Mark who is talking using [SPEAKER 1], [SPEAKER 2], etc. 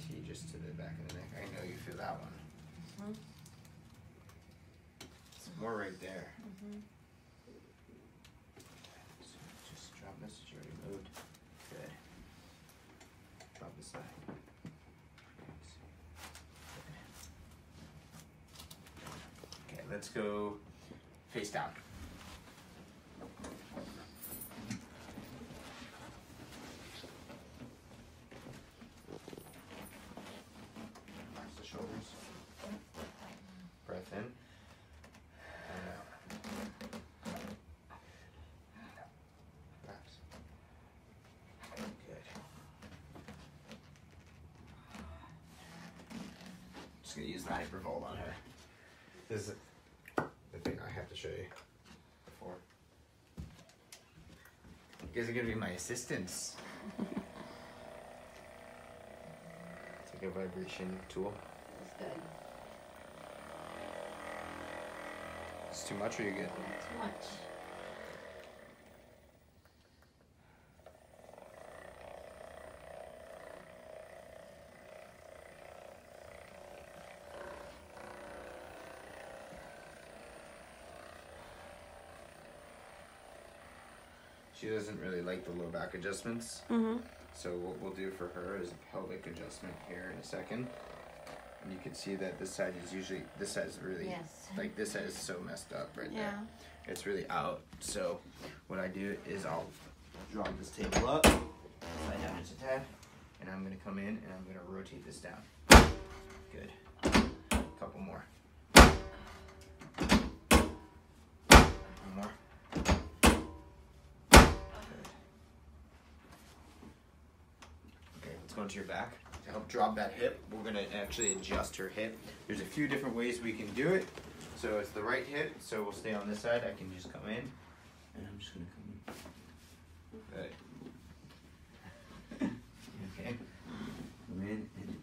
[SPEAKER 1] T just to the back of the neck. I know you feel that one.
[SPEAKER 2] Mm-hmm.
[SPEAKER 1] It's more right there.
[SPEAKER 2] Mm-hmm.
[SPEAKER 1] So just drop this. You already moved. Good. Drop this side. Okay, let's go face down. Relax the shoulders. Breath in. And out. Relax. Good. Just gonna use the Hypervolt on her. This is the thing I have to show you before. You guys are gonna be my assistants. It's like a vibration tool.
[SPEAKER 2] That's good.
[SPEAKER 1] It's too much or you good?
[SPEAKER 2] Too much.
[SPEAKER 1] She doesn't really like the low back adjustments.
[SPEAKER 2] Mm-hmm.
[SPEAKER 1] So what we'll do for her is a pelvic adjustment here in a second. And you can see that this side is usually, this side is really,
[SPEAKER 2] Yes.
[SPEAKER 1] like this side is so messed up right
[SPEAKER 2] Yeah.
[SPEAKER 1] there. It's really out. So what I do is I'll drop this table up, slide down just a tad, and I'm gonna come in and I'm gonna rotate this down. Good. Couple more. One more. Let's go into your back. To help drop that hip, we're gonna actually adjust her hip. There's a few different ways we can do it. So it's the right hip, so we'll stay on this side. I can just come in, and I'm just gonna come in. Good. Okay. Come in and